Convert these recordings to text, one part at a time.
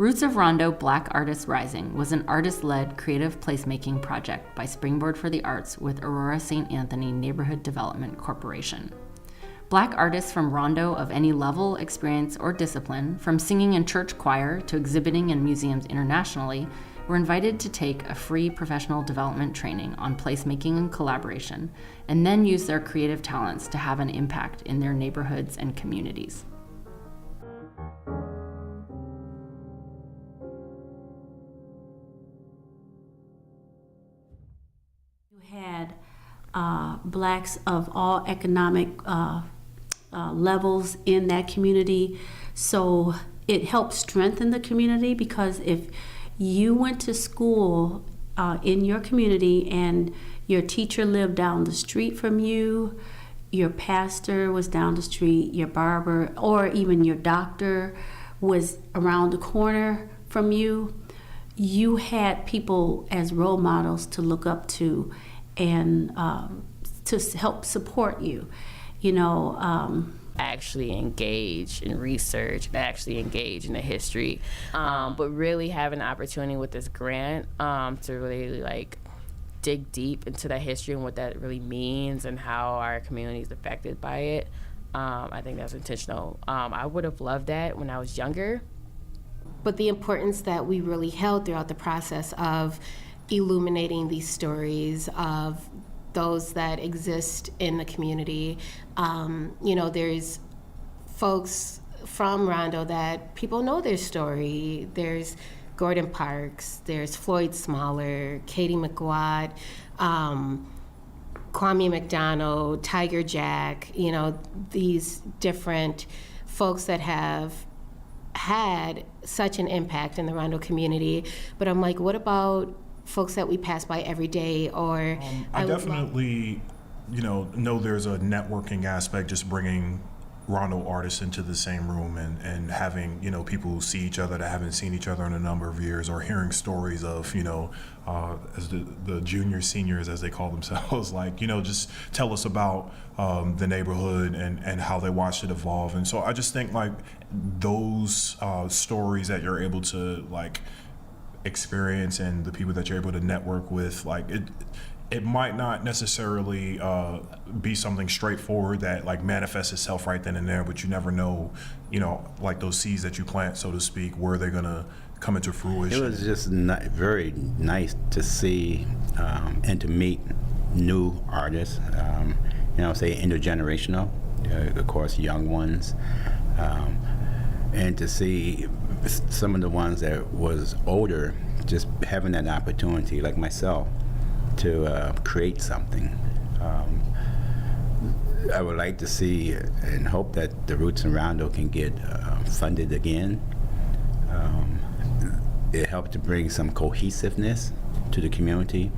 Roots of Rondo Black Artists Rising was an artist-led creative placemaking project by Springboard for the Arts with Aurora-Saint Anthony Neighborhood Development Corporation. Black artists from Rondo of any level, experience, or discipline, from singing in church choir to exhibiting in museums internationally, were invited to take a free professional development training on placemaking and collaboration, and then use their creative talents to have an impact in their neighborhoods and communities. Blacks of all economic levels in that community, so it helped strengthen the community, because if you went to school in your community and your teacher lived down the street from you, your pastor was down the street, your barber, or even your doctor was around the corner from you, you had people as role models to look up to and to help support you, actually engage in research, actually engage in the history, but really having an opportunity with this grant to really dig deep into that history and what that really means and how our community is affected by it. I think that's intentional. I would have loved that when I was younger. But the importance that we really held throughout the process of illuminating these stories of those that exist in the community. There's folks from Rondo that people know their story. There's Gordon Parks, there's Floyd Smaller, Katie McWatt, Kwame McDonald, Tiger Jack, these different folks that have had such an impact in the Rondo community. But I'm like, what about folks that we pass by every day? Or I definitely, know there's a networking aspect, just bringing Rondo artists into the same room and having, people who see each other that haven't seen each other in a number of years, or hearing stories of, as the juniors, seniors, as they call themselves, just tell us about the neighborhood and how they watched it evolve. And so I just think those stories that you're able to experience and the people that you're able to network with, it might not necessarily be something straightforward that manifests itself right then and there, but you never know, those seeds that you plant, so to speak, where they're gonna come into fruition. It was just very nice to see and to meet new artists, say intergenerational, of course, young ones, and to see some of the ones that was older, just having that opportunity, like myself, to create something. I would like to see and hope that the Roots in Rondo can get funded again. It helped to bring some cohesiveness to the community.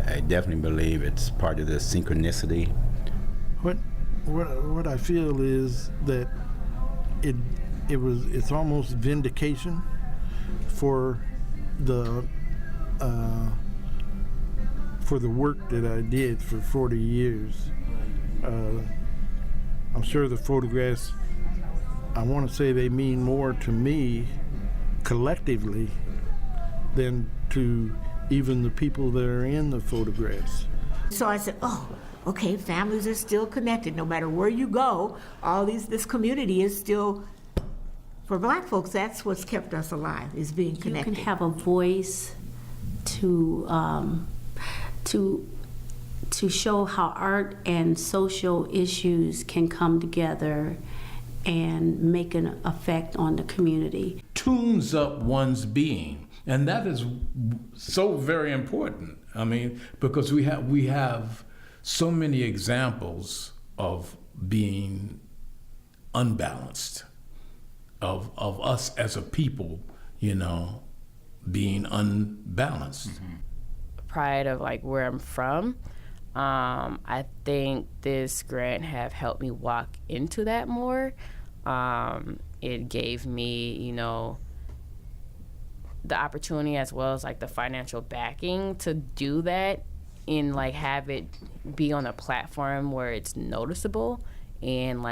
I definitely believe it's part of the synchronicity. What I feel is that it's almost vindication for the work that I did for 40 years. I'm sure the photographs, I want to say they mean more to me collectively than to even the people that are in the photographs. So I said, okay, families are still connected. No matter where you go, this community is still, for Black folks, that's what's kept us alive, is being connected. You can have a voice to show how art and social issues can come together and make an effect on the community. Tunes up one's being, and that is so very important. Because we have so many examples of being unbalanced, of us as a people, being unbalanced. Mm-hmm. Pride of where I'm from, I think this grant have helped me walk into that more. It gave me, the opportunity as well as the financial backing to do that and have it be on a platform where it's noticeable and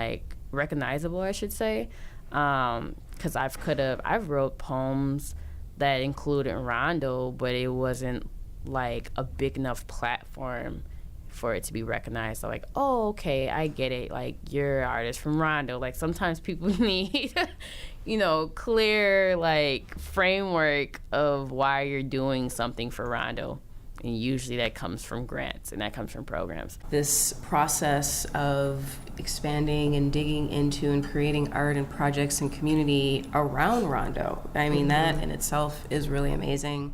recognizable, I should say. Because because I've wrote poems that included Rondo, but it wasn't like a big enough platform for it to be recognized. So like, oh, okay, I get it. Like, you're an artist from Rondo. Like, sometimes people need, clear like framework of why you're doing something for Rondo. And usually that comes from grants and that comes from programs. This process of expanding and digging into and creating art and projects and community around Rondo, I mean, that in itself is really amazing.